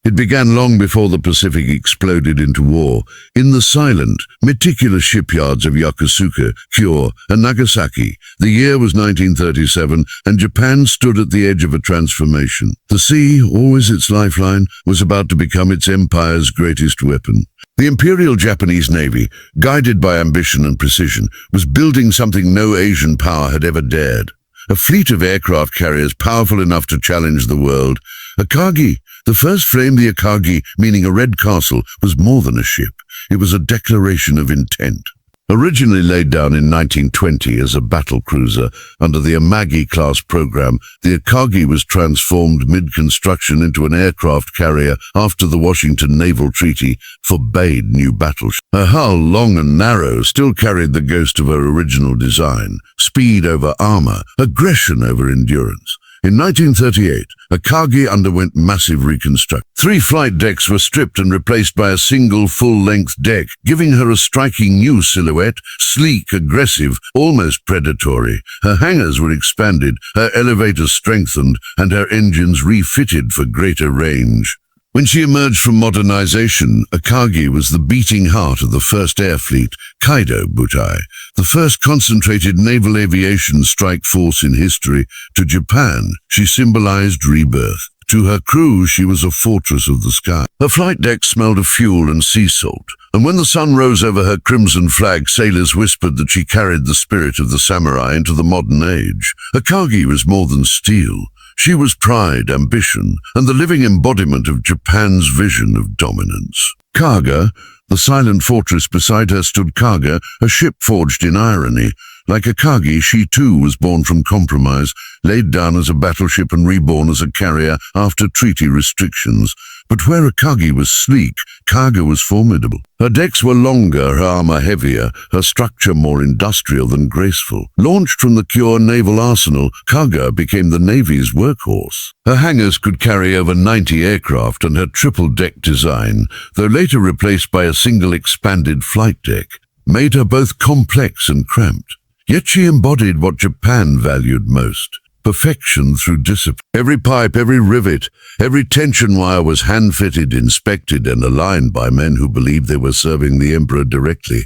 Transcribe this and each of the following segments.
It began long before the Pacific exploded into war, in the silent, meticulous shipyards of Yokosuka, Kure, and Nagasaki. The year was 1937, and Japan stood at the edge of a transformation. The sea, always its lifeline, was about to become its empire's greatest weapon. The Imperial Japanese Navy, guided by ambition and precision, was building something no Asian power had ever dared. A fleet of aircraft carriers powerful enough to challenge the world. Akagi, the first frame, the Akagi, meaning a red castle, was more than a ship. It was a declaration of intent. Originally laid down in 1920 as a battle cruiser under the Amagi-class program, the Akagi was transformed mid-construction into an aircraft carrier after the Washington Naval Treaty forbade new battleships. Her hull, long and narrow, still carried the ghost of her original design: speed over armor, aggression over endurance. In 1938, Akagi underwent massive reconstruction. 3 flight decks were stripped and replaced by a single full-length deck, giving her a striking new silhouette, sleek, aggressive, almost predatory. Her hangars were expanded, her elevators strengthened, and her engines refitted for greater range. When she emerged from modernization, Akagi was the beating heart of the first air fleet, Kaido Butai, the first concentrated naval aviation strike force in history. To Japan, she symbolized rebirth. To her crew, she was a fortress of the sky. Her flight deck smelled of fuel and sea salt, and when the sun rose over her crimson flag, sailors whispered that she carried the spirit of the samurai into the modern age. Akagi was more than steel. She was pride, ambition, and the living embodiment of Japan's vision of dominance. Kaga, the silent fortress beside her, stood Kaga, a ship forged in irony. Like Akagi, she too was born from compromise, laid down as a battleship and reborn as a carrier after treaty restrictions. But where Akagi was sleek, Kaga was formidable. Her decks were longer, her armor heavier, her structure more industrial than graceful. Launched from the Kure naval arsenal, Kaga became the Navy's workhorse. Her hangars could carry over 90 aircraft, and her triple-deck design, though later replaced by a single expanded flight deck, made her both complex and cramped. Yet she embodied what Japan valued most: perfection through discipline. Every pipe, every rivet, every tension wire was hand-fitted, inspected, and aligned by men who believed they were serving the emperor directly.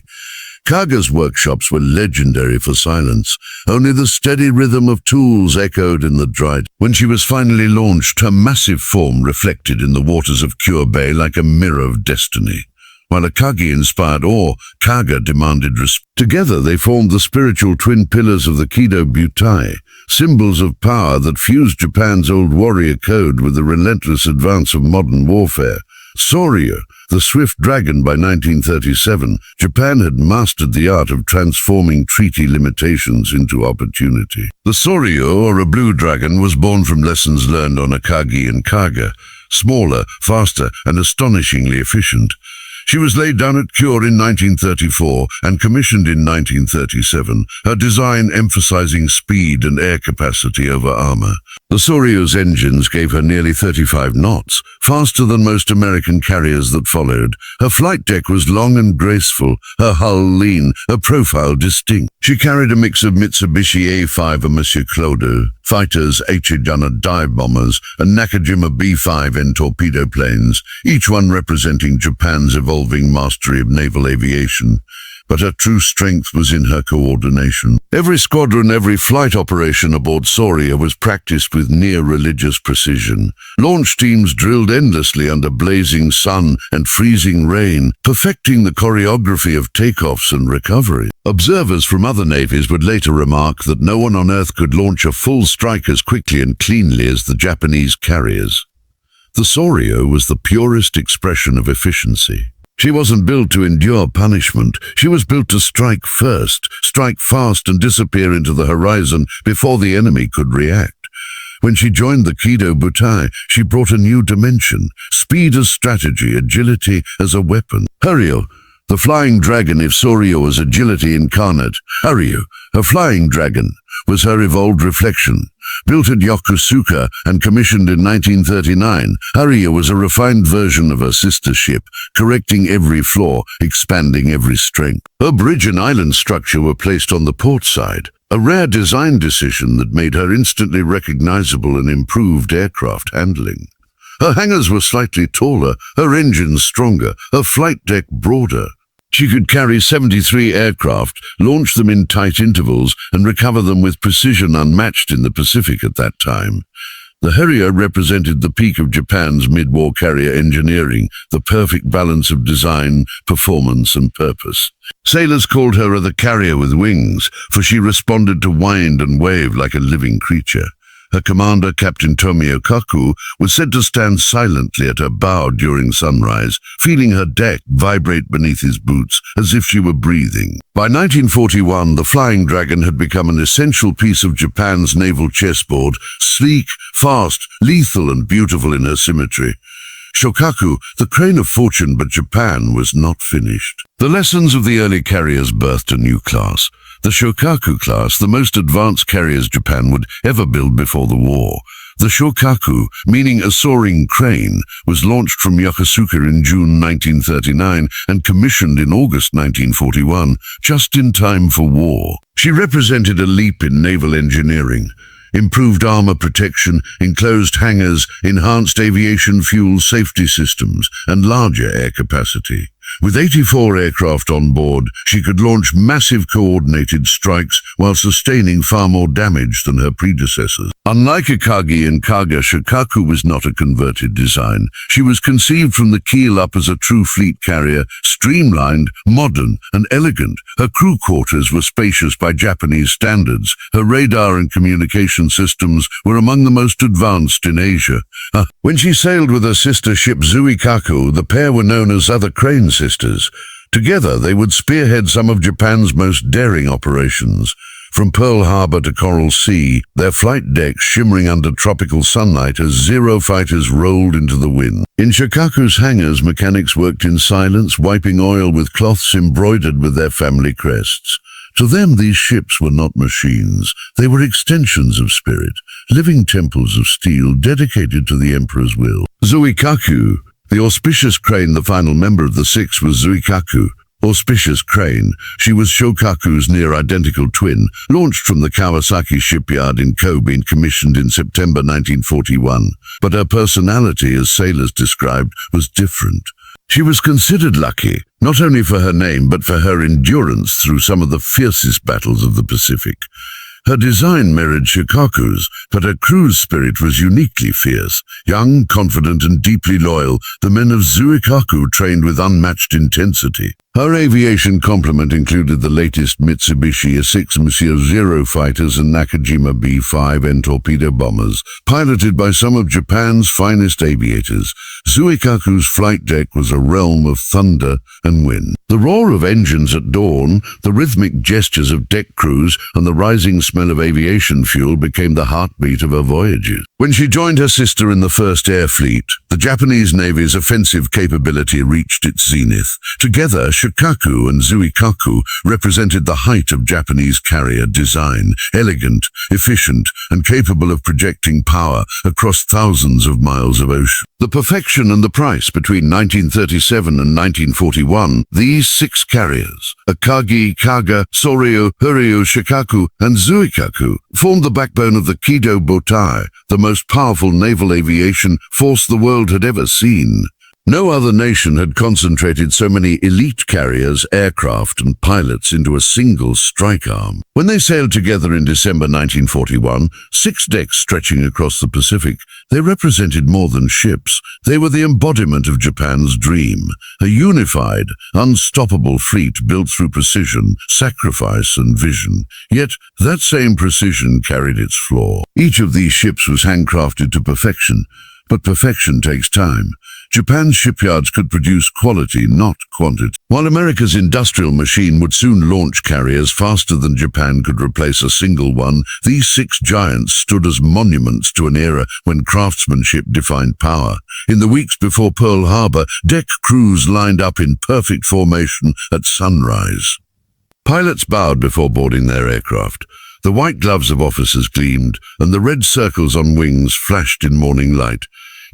Kaga's workshops were legendary for silence. Only the steady rhythm of tools echoed in the dry. When she was finally launched, her massive form reflected in the waters of Kure Bay like a mirror of destiny. While Akagi inspired awe, Kaga demanded respect. Together they formed the spiritual twin pillars of the Kido Butai, symbols of power that fused Japan's old warrior code with the relentless advance of modern warfare. Soryu, the swift dragon. By 1937, Japan had mastered the art of transforming treaty limitations into opportunity. The Soryu, or a blue dragon, was born from lessons learned on Akagi and Kaga, smaller, faster, and astonishingly efficient. She was laid down at Kure in 1934 and commissioned in 1937, her design emphasizing speed and air capacity over armor. The Soryu's engines gave her nearly 35 knots, faster than most American carriers that followed. Her flight deck was long and graceful, her hull lean, her profile distinct. She carried a mix of Mitsubishi A5 and Monsieur Claude fighters, H-Gunner dive bombers, and Nakajima B-5N torpedo planes, each one representing Japan's evolving mastery of naval aviation. But her true strength was in her coordination. Every squadron, every flight operation aboard Soryu was practiced with near-religious precision. Launch teams drilled endlessly under blazing sun and freezing rain, perfecting the choreography of takeoffs and recovery. Observers from other navies would later remark that no one on Earth could launch a full strike as quickly and cleanly as the Japanese carriers. The Soryu was the purest expression of efficiency. She wasn't built to endure punishment. She was built to strike first, strike fast, and disappear into the horizon before the enemy could react. When she joined the Kido Butai, she brought a new dimension: speed as strategy, agility as a weapon. Haryu, the flying dragon. If Soryu was agility incarnate, Haryu, her flying dragon, was her evolved reflection. Built at Yokosuka and commissioned in 1939, Haryu was a refined version of her sister ship, correcting every flaw, expanding every strength. Her bridge and island structure were placed on the port side, a rare design decision that made her instantly recognizable and improved aircraft handling. Her hangars were slightly taller, her engines stronger, her flight deck broader. She could carry 73 aircraft, launch them in tight intervals, and recover them with precision unmatched in the Pacific at that time. The Harrier represented the peak of Japan's mid-war carrier engineering, the perfect balance of design, performance, and purpose. Sailors called her the carrier with wings, for she responded to wind and wave like a living creature. Her commander, Captain Tomio Kaku, was said to stand silently at her bow during sunrise, feeling her deck vibrate beneath his boots as if she were breathing. By 1941, the Flying Dragon had become an essential piece of Japan's naval chessboard, sleek, fast, lethal, and beautiful in her symmetry. Shokaku, the crane of fortune, but Japan was not finished. The lessons of the early carriers birthed a new class. The Shokaku class, the most advanced carriers Japan would ever build before the war. The Shokaku, meaning a soaring crane, was launched from Yokosuka in June 1939 and commissioned in August 1941, just in time for war. She represented a leap in naval engineering. Improved armor protection, enclosed hangars, enhanced aviation fuel safety systems, and larger air capacity. With 84 aircraft on board, she could launch massive coordinated strikes while sustaining far more damage than her predecessors. Unlike Akagi and Kaga, Shokaku was not a converted design. She was conceived from the keel up as a true fleet carrier, streamlined, modern, and elegant. Her crew quarters were spacious by Japanese standards. Her radar and communication systems were among the most advanced in Asia. When she sailed with her sister ship Zuikaku, the pair were known as other crane sisters. Together, they would spearhead some of Japan's most daring operations. From Pearl Harbor to Coral Sea, their flight decks shimmering under tropical sunlight as Zero fighters rolled into the wind. In Shokaku's hangars, mechanics worked in silence, wiping oil with cloths embroidered with their family crests. To them, these ships were not machines. They were extensions of spirit, living temples of steel dedicated to the Emperor's will. Zuikaku, the auspicious crane, the final member of the six, was Zuikaku. Auspicious crane, she was Shokaku's near-identical twin, launched from the Kawasaki shipyard in Kobe and commissioned in September 1941. But her personality, as sailors described, was different. She was considered lucky, not only for her name but for her endurance through some of the fiercest battles of the Pacific. Her design mirrored Shokaku's, but her crew's spirit was uniquely fierce. Young, confident, and deeply loyal, the men of Zuikaku trained with unmatched intensity. Her aviation complement included the latest Mitsubishi Essex Monsieur Zero fighters and Nakajima B-5N torpedo bombers, piloted by some of Japan's finest aviators. Zuikaku's flight deck was a realm of thunder and wind. The roar of engines at dawn, the rhythmic gestures of deck crews, and the rising smell of aviation fuel became the heartbeat of her voyages. When she joined her sister in the First Air Fleet, the Japanese Navy's offensive capability reached its zenith. Together, Shokaku and Zuikaku represented the height of Japanese carrier design, elegant, efficient, and capable of projecting power across thousands of miles of ocean. The perfection and the price. Between 1937 and 1941, these six carriers, Akagi, Kaga, Soryu, Huryu, Shokaku, and Zuikaku, formed the backbone of the Kido Butai, the most powerful naval aviation force the world had ever seen. No other nation had concentrated so many elite carriers, aircraft, and pilots into a single strike arm. When they sailed together in December 1941, 6 decks stretching across the Pacific, they represented more than ships. They were the embodiment of Japan's dream, a unified, unstoppable fleet built through precision, sacrifice, and vision. Yet, that same precision carried its flaw. Each of these ships was handcrafted to perfection, but perfection takes time. Japan's shipyards could produce quality, not quantity. While America's industrial machine would soon launch carriers faster than Japan could replace a single one, these 6 giants stood as monuments to an era when craftsmanship defined power. In the weeks before Pearl Harbor, deck crews lined up in perfect formation at sunrise. Pilots bowed before boarding their aircraft. The white gloves of officers gleamed, and the red circles on wings flashed in morning light.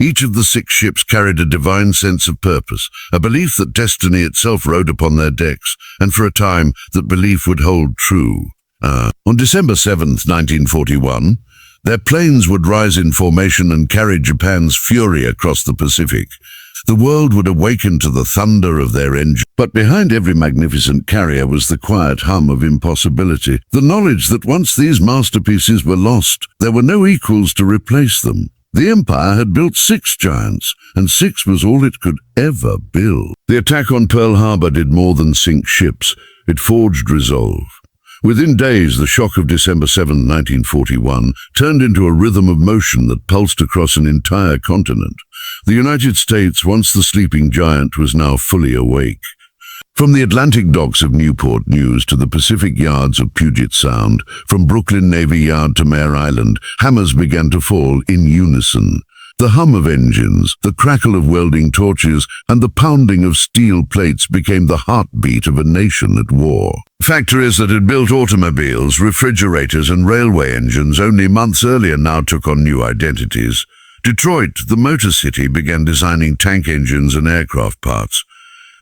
Each of the 6 ships carried a divine sense of purpose, a belief that destiny itself rode upon their decks, and for a time that belief would hold true. On December 7, 1941, Their planes would rise in formation and carry Japan's fury across the Pacific. The world would awaken to the thunder of their engines. But behind every magnificent carrier was the quiet hum of impossibility, the knowledge that once these masterpieces were lost, there were no equals to replace them. The Empire had built 6 giants, and 6 was all it could ever build. The attack on Pearl Harbor did more than sink ships. It forged resolve. Within days, the shock of December 7, 1941, turned into a rhythm of motion that pulsed across an entire continent. The United States, once the sleeping giant, was now fully awake. From the Atlantic docks of Newport News to the Pacific yards of Puget Sound, from Brooklyn Navy Yard to Mare Island, hammers began to fall in unison. The hum of engines, the crackle of welding torches, and the pounding of steel plates became the heartbeat of a nation at war. Factories that had built automobiles, refrigerators, and railway engines only months earlier now took on new identities. Detroit, the Motor City, began designing tank engines and aircraft parts.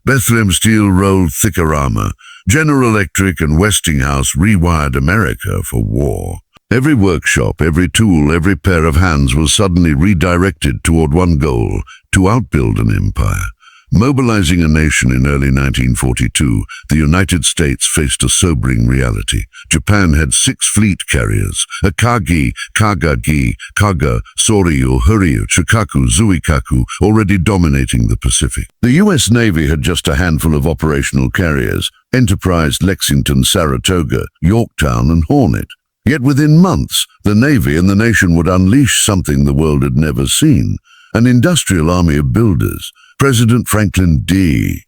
Bethlehem Steel rolled thicker armor. General Electric and Westinghouse rewired America for war. Every workshop, every tool, every pair of hands was suddenly redirected toward one goal, to outbuild an empire. Mobilizing a nation in early 1942, the United States faced a sobering reality. Japan had 6 fleet carriers, Akagi, Kagagi, Kaga, Soryu, Huryu, Chikaku, Zuikaku, already dominating the Pacific. The U.S. Navy had just a handful of operational carriers, Enterprise, Lexington, Saratoga, Yorktown, and Hornet. Yet within months, the Navy and the nation would unleash something the world had never seen, an industrial army of builders. President Franklin D.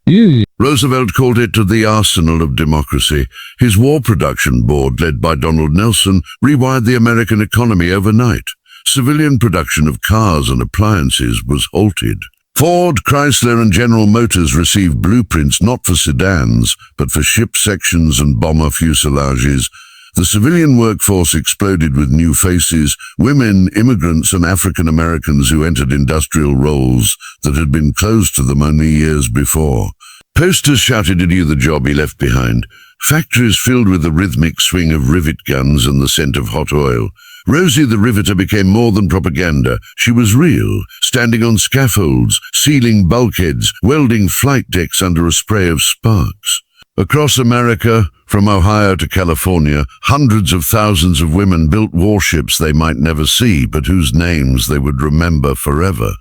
Roosevelt called it the arsenal of democracy. His war production board, led by Donald Nelson, rewired the American economy overnight. Civilian production of cars and appliances was halted. Ford, Chrysler, and General Motors received blueprints not for sedans, but for ship sections and bomber fuselages. The civilian workforce exploded with new faces, women, immigrants, and African Americans who entered industrial roles that had been closed to them only years before. Posters shouted to you the job he left behind. Factories filled with the rhythmic swing of rivet guns and the scent of hot oil. Rosie the Riveter became more than propaganda. She was real, standing on scaffolds, sealing bulkheads, welding flight decks under a spray of sparks. Across America, from Ohio to California, hundreds of thousands of women built warships they might never see, but whose names they would remember forever.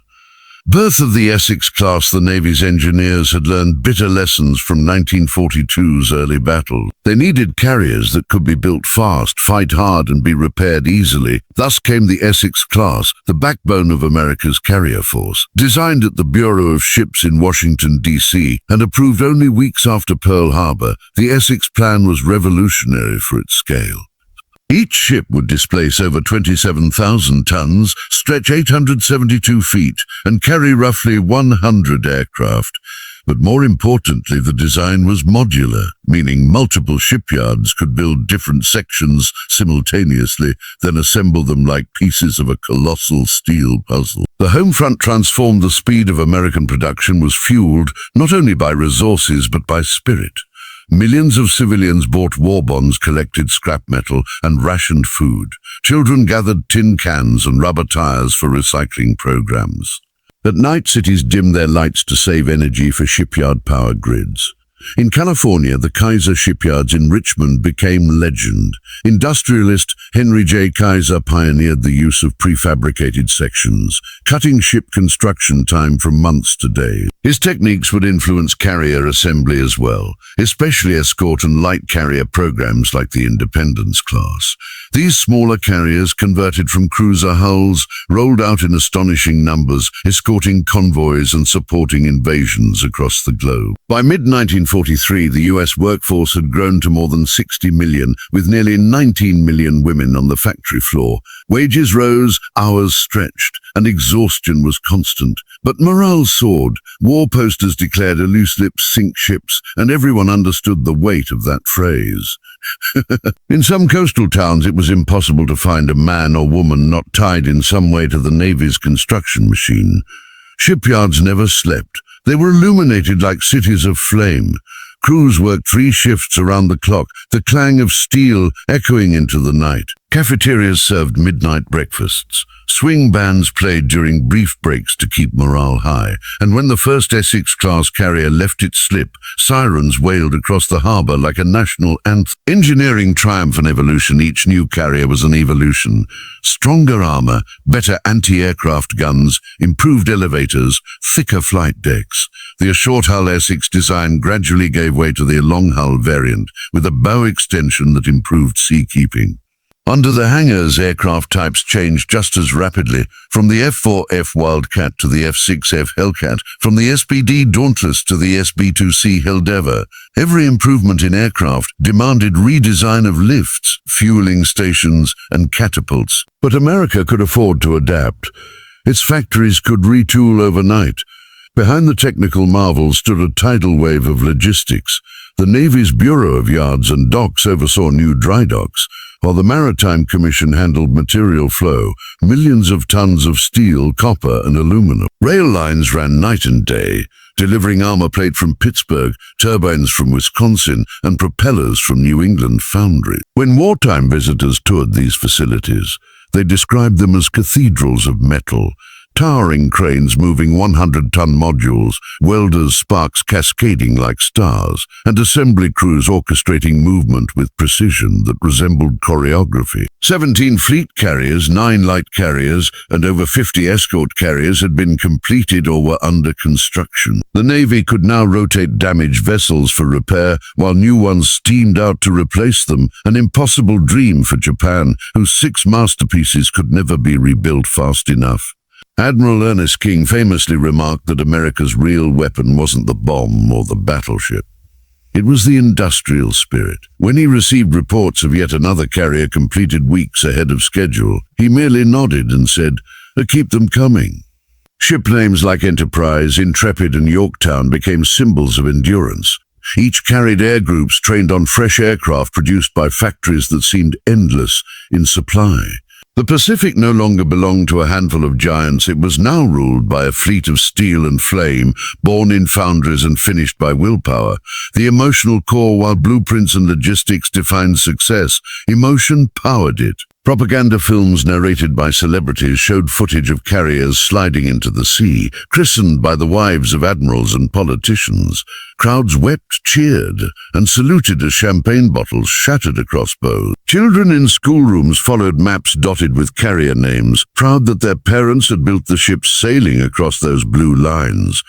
Birth of the Essex class, the Navy's engineers had learned bitter lessons from 1942's early battle. They needed carriers that could be built fast, fight hard, and be repaired easily. Thus came the Essex class, the backbone of America's carrier force. Designed at the Bureau of Ships in Washington, D.C., and approved only weeks after Pearl Harbor, the Essex plan was revolutionary for its scale. Each ship would displace over 27,000 tons, stretch 872 feet, and carry roughly 100 aircraft. But more importantly, the design was modular, meaning multiple shipyards could build different sections simultaneously, then assemble them like pieces of a colossal steel puzzle. The home front transformed. The speed of American production was fueled not only by resources but by spirit. Millions of civilians bought war bonds, collected scrap metal, and rationed food. Children gathered tin cans and rubber tires for recycling programs. At night, cities dimmed their lights to save energy for shipyard power grids. In California, the Kaiser Shipyards in Richmond became legend. Industrialist Henry J. Kaiser pioneered the use of prefabricated sections, cutting ship construction time from months to days. His techniques would influence carrier assembly as well, especially escort and light carrier programs like the Independence class. These smaller carriers, converted from cruiser hulls, rolled out in astonishing numbers, escorting convoys and supporting invasions across the globe. By mid-1943, the U.S. workforce had grown to more than 60 million, with nearly 19 million women on the factory floor. Wages rose, hours stretched, and exhaustion was constant. But morale soared. War posters declared a loose lips sink ships, and everyone understood the weight of that phrase. In some coastal towns, it was impossible to find a man or woman not tied in some way to the Navy's construction machine. Shipyards never slept. They were illuminated like cities of flame. Crews worked 3 shifts around the clock, the clang of steel echoing into the night. Cafeterias served midnight breakfasts. Swing bands played during brief breaks to keep morale high, and when the first Essex-class carrier left its slip, sirens wailed across the harbour like a national anthem. Engineering triumph and evolution. Each new carrier was an evolution. Stronger armour, better anti-aircraft guns, improved elevators, thicker flight decks. The short-hull Essex design gradually gave way to the long-hull variant, with a bow extension that improved seakeeping. Under the hangars, aircraft types changed just as rapidly, from the F-4F Wildcat to the F-6F Hellcat, from the SBD Dauntless to the SB-2C Helldeva. Every improvement in aircraft demanded redesign of lifts, fueling stations, and catapults. But America could afford to adapt. Its factories could retool overnight. Behind the technical marvel stood a tidal wave of logistics. The Navy's Bureau of Yards and Docks oversaw new dry docks, while the Maritime Commission handled material flow, millions of tons of steel, copper, and aluminum. Rail lines ran night and day, delivering armor plate from Pittsburgh, turbines from Wisconsin, and propellers from New England foundries. When wartime visitors toured these facilities, they described them as cathedrals of metal. Towering cranes moving 100-ton modules, welders' sparks cascading like stars, and assembly crews orchestrating movement with precision that resembled choreography. 17 fleet carriers, 9 light carriers, and over 50 escort carriers had been completed or were under construction. The Navy could now rotate damaged vessels for repair, while new ones steamed out to replace them, an impossible dream for Japan, whose 6 masterpieces could never be rebuilt fast enough. Admiral Ernest King famously remarked that America's real weapon wasn't the bomb or the battleship. It was the industrial spirit. When he received reports of yet another carrier completed weeks ahead of schedule, he merely nodded and said, "Keep them coming." Ship names like Enterprise, Intrepid, and Yorktown became symbols of endurance. Each carried air groups trained on fresh aircraft produced by factories that seemed endless in supply. The Pacific no longer belonged to a handful of giants. It was now ruled by a fleet of steel and flame, born in foundries and finished by willpower. The emotional core, while blueprints and logistics defined success, emotion powered it. Propaganda films narrated by celebrities showed footage of carriers sliding into the sea, christened by the wives of admirals and politicians. Crowds wept, cheered, and saluted as champagne bottles shattered across bows. Children in schoolrooms followed maps dotted with carrier names, proud that their parents had built the ships sailing across those blue lines.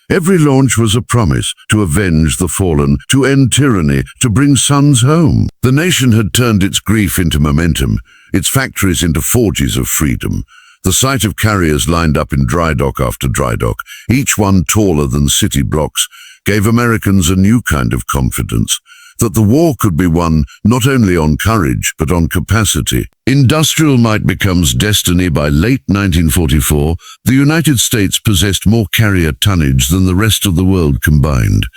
Every launch was a promise to avenge the fallen, to end tyranny, to bring sons home. The nation had turned its grief into momentum, its factories into forges of freedom. The sight of carriers lined up in dry dock after dry dock, each one taller than city blocks, gave Americans a new kind of confidence, that the war could be won not only on courage, but on capacity. Industrial might becomes destiny. By late 1944, the United States possessed more carrier tonnage than the rest of the world combined.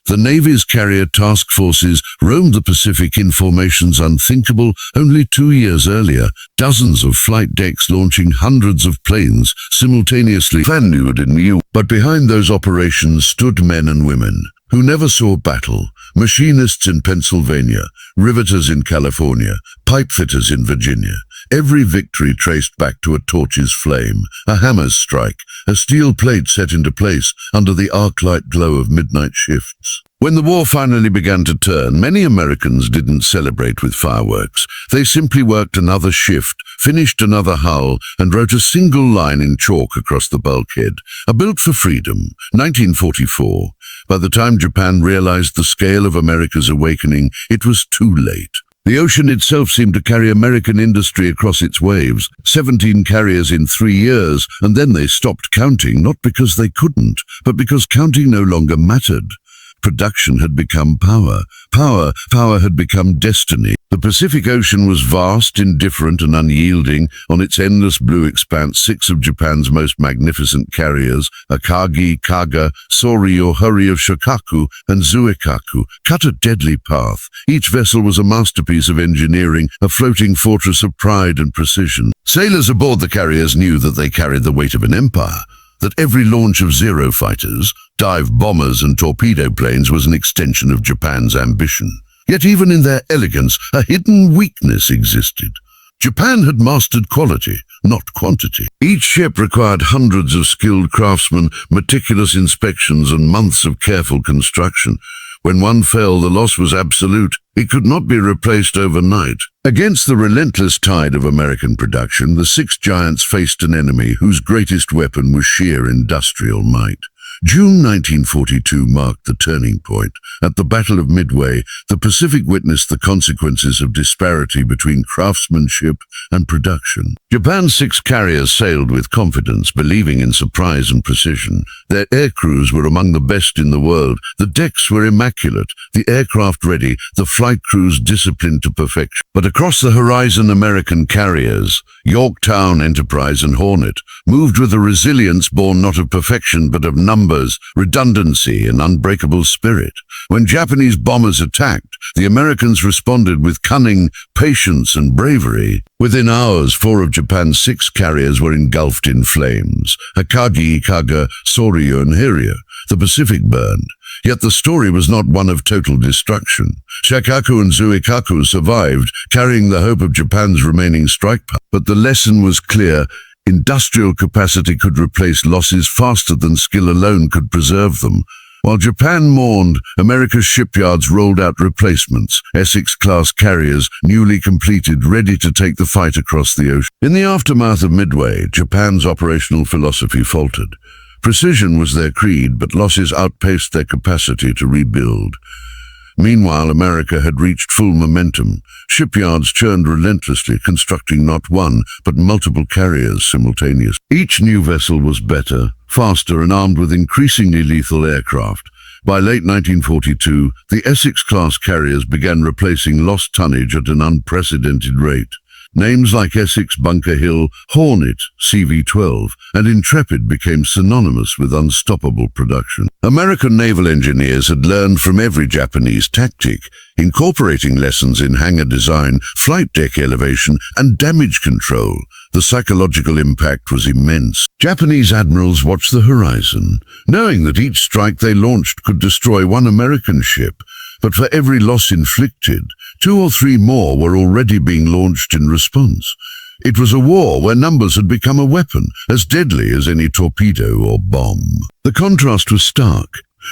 The Navy's carrier task forces roamed the Pacific in formations unthinkable only 2 years earlier, dozens of flight decks launching hundreds of planes simultaneously planned in new. But behind those operations stood men and women who never saw battle, machinists in Pennsylvania, riveters in California, pipefitters in Virginia. Every victory traced back to a torch's flame, a hammer's strike, a steel plate set into place under the arc-light glow of midnight shifts. When the war finally began to turn, many Americans didn't celebrate with fireworks. They simply worked another shift, finished another hull, and wrote a single line in chalk across the bulkhead. A Built for Freedom, 1944. By the time Japan realized the scale of America's awakening, it was too late. The ocean itself seemed to carry American industry across its waves, 17 carriers in 3 years, and then they stopped counting, not because they couldn't, but because counting no longer mattered. Production had become power. Power had become destiny. The Pacific Ocean was vast, indifferent, and unyielding. On its endless blue expanse, 6 of Japan's most magnificent carriers, Akagi, Kaga, Soryo, Hurry of Shokaku, and Zuikaku, cut a deadly path. Each vessel was a masterpiece of engineering, a floating fortress of pride and precision. Sailors aboard the carriers knew that they carried the weight of an empire, that every launch of Zero fighters, dive bombers, and torpedo planes was an extension of Japan's ambition. Yet even in their elegance, a hidden weakness existed. Japan had mastered quality, not quantity. Each ship required hundreds of skilled craftsmen, meticulous inspections, and months of careful construction. When one fell, the loss was absolute. It could not be replaced overnight. Against the relentless tide of American production, the six giants faced an enemy whose greatest weapon was sheer industrial might. June 1942 marked the turning point. At the Battle of Midway, the Pacific witnessed the consequences of disparity between craftsmanship and production. Japan's six carriers sailed with confidence, believing in surprise and precision. Their air crews were among the best in the world. The decks were immaculate, the aircraft ready, the flight crews disciplined to perfection. But across the horizon, American carriers, Yorktown, Enterprise, and Hornet, moved with a resilience born not of perfection but of numbers, redundancy, and unbreakable spirit. When Japanese bombers attacked, the Americans responded with cunning, patience, and bravery. Within hours, 4 of Japan's 6 carriers were engulfed in flames: Akagi, Ikaga, Soryu, and Hiryu. The Pacific burned. Yet the story was not one of total destruction. Shakaku and Zuikaku survived, carrying the hope of Japan's remaining strike power. But the lesson was clear. Industrial capacity could replace losses faster than skill alone could preserve them. While Japan mourned, America's shipyards rolled out replacements, Essex-class carriers, newly completed, ready to take the fight across the ocean. In the aftermath of Midway, Japan's operational philosophy faltered. Precision was their creed, but losses outpaced their capacity to rebuild. Meanwhile, America had reached full momentum. Shipyards churned relentlessly, constructing not one, but multiple carriers simultaneously. Each new vessel was better, faster, and armed with increasingly lethal aircraft. By late 1942, the Essex-class carriers began replacing lost tonnage at an unprecedented rate. Names like Essex, Bunker Hill, Hornet, CV-12, and Intrepid became synonymous with unstoppable production. American naval engineers had learned from every Japanese tactic, incorporating lessons in hangar design, flight deck elevation, and damage control. The psychological impact was immense. Japanese admirals watched the horizon, knowing that each strike they launched could destroy one American ship. But for every loss inflicted, 2 or 3 more were already being launched in response. It was a war where numbers had become a weapon, as deadly as any torpedo or bomb. The contrast was stark.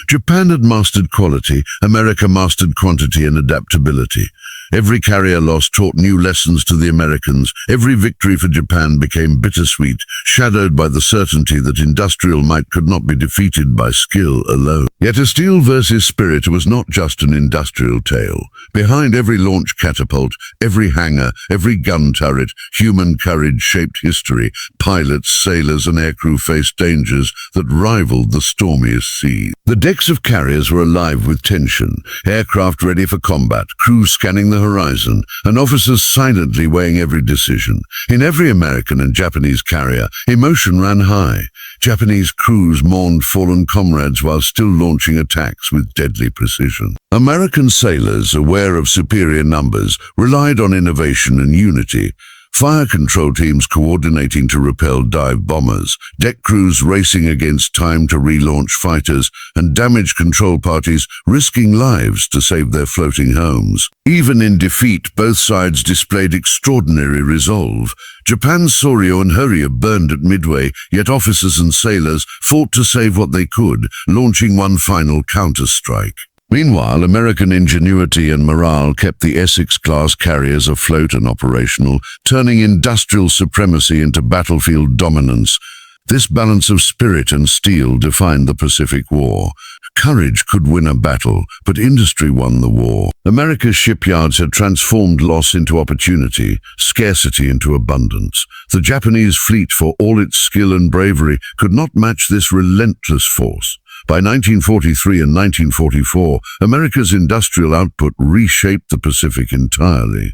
Japan had mastered quality, America mastered quantity and adaptability. Every carrier loss taught new lessons to the Americans. Every victory for Japan became bittersweet, shadowed by the certainty that industrial might could not be defeated by skill alone. Yet a steel versus spirit was not just an industrial tale. Behind every launch catapult, every hangar, every gun turret, human courage shaped history. Pilots, sailors, and aircrew faced dangers that rivaled the stormiest seas. The decks of carriers were alive with tension, aircraft ready for combat, crews scanning the horizon, and officers silently weighing every decision. In every American and Japanese carrier, emotion ran high. Japanese crews mourned fallen comrades while still launching attacks with deadly precision. American sailors, aware of superior numbers, relied on innovation and unity. Fire control teams coordinating to repel dive bombers, deck crews racing against time to relaunch fighters, and damage control parties risking lives to save their floating homes. Even in defeat, both sides displayed extraordinary resolve. Japan's Soryu and Hiryu burned at Midway, yet officers and sailors fought to save what they could, launching one final counter-strike. Meanwhile, American ingenuity and morale kept the Essex-class carriers afloat and operational, turning industrial supremacy into battlefield dominance. This balance of spirit and steel defined the Pacific War. Courage could win a battle, but industry won the war. America's shipyards had transformed loss into opportunity, scarcity into abundance. The Japanese fleet, for all its skill and bravery, could not match this relentless force. By 1943 and 1944, America's industrial output reshaped the Pacific entirely.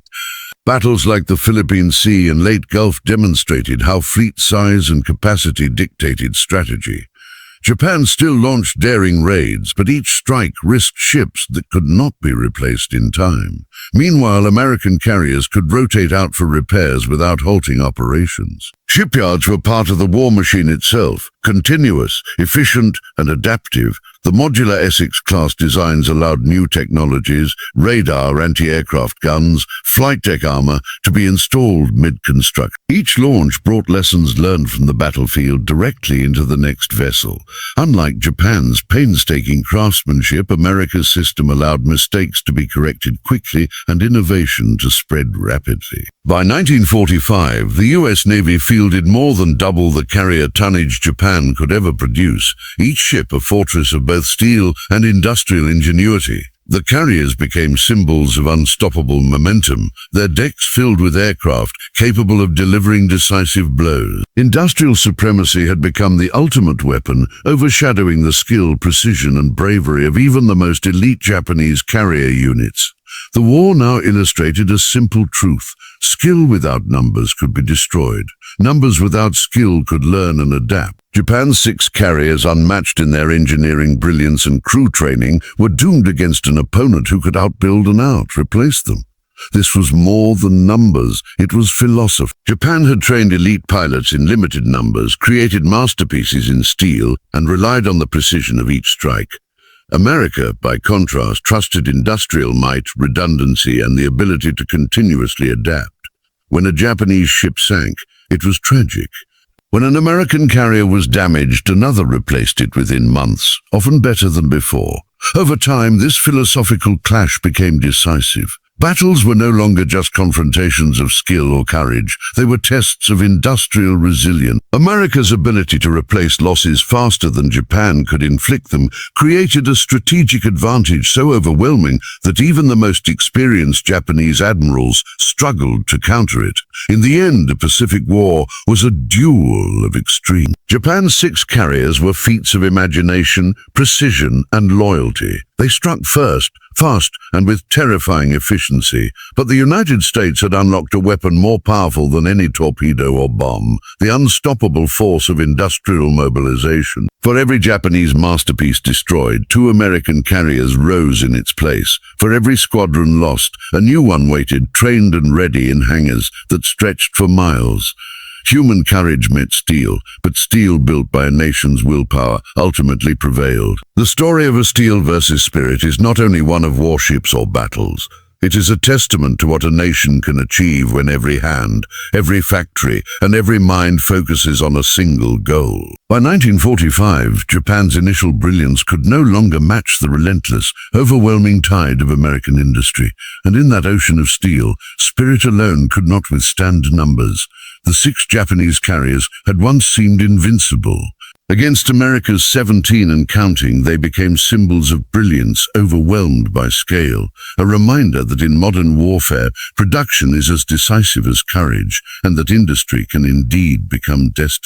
Battles like the Philippine Sea and late Gulf demonstrated how fleet size and capacity dictated strategy. Japan still launched daring raids, but each strike risked ships that could not be replaced in time. Meanwhile, American carriers could rotate out for repairs without halting operations. Shipyards were part of the war machine itself, continuous, efficient, and adaptive. The modular Essex-class designs allowed new technologies, radar, anti-aircraft guns, flight deck armor, to be installed mid-construction. Each launch brought lessons learned from the battlefield directly into the next vessel. Unlike Japan's painstaking craftsmanship, America's system allowed mistakes to be corrected quickly and innovation to spread rapidly. By 1945, the U.S. Navy fielded more than double the carrier tonnage Japan could ever produce, each ship a fortress of both steel and industrial ingenuity. The carriers became symbols of unstoppable momentum, their decks filled with aircraft capable of delivering decisive blows. Industrial supremacy had become the ultimate weapon, overshadowing the skill, precision, and bravery of even the most elite Japanese carrier units. The war now illustrated a simple truth. Skill without numbers could be destroyed. Numbers without skill could learn and adapt. Japan's 6 carriers, unmatched in their engineering brilliance and crew training, were doomed against an opponent who could outbuild and outreplace them. This was more than numbers, it was philosophy. Japan had trained elite pilots in limited numbers, created masterpieces in steel, and relied on the precision of each strike. America, by contrast, trusted industrial might, redundancy, and the ability to continuously adapt. When a Japanese ship sank, it was tragic. When an American carrier was damaged, another replaced it within months, often better than before. Over time, this philosophical clash became decisive. Battles were no longer just confrontations of skill or courage, they were tests of industrial resilience. America's ability to replace losses faster than Japan could inflict them created a strategic advantage so overwhelming that even the most experienced Japanese admirals struggled to counter it. In the end, the Pacific War was a duel of extremes. Japan's 6 carriers were feats of imagination, precision, and loyalty. They struck first, fast, and with terrifying efficiency, but the United States had unlocked a weapon more powerful than any torpedo or bomb, the unstoppable force of industrial mobilization. For every Japanese masterpiece destroyed, 2 American carriers rose in its place. For every squadron lost, a new one waited, trained and ready in hangars that stretched for miles. Human courage met steel, but steel built by a nation's willpower ultimately prevailed. The story of a steel versus spirit is not only one of warships or battles. It is a testament to what a nation can achieve when every hand, every factory, and every mind focuses on a single goal. By 1945, Japan's initial brilliance could no longer match the relentless, overwhelming tide of American industry, and in that ocean of steel, spirit alone could not withstand numbers. The 6 Japanese carriers had once seemed invincible. Against America's 17 and counting, they became symbols of brilliance overwhelmed by scale, a reminder that in modern warfare, production is as decisive as courage, and that industry can indeed become destiny.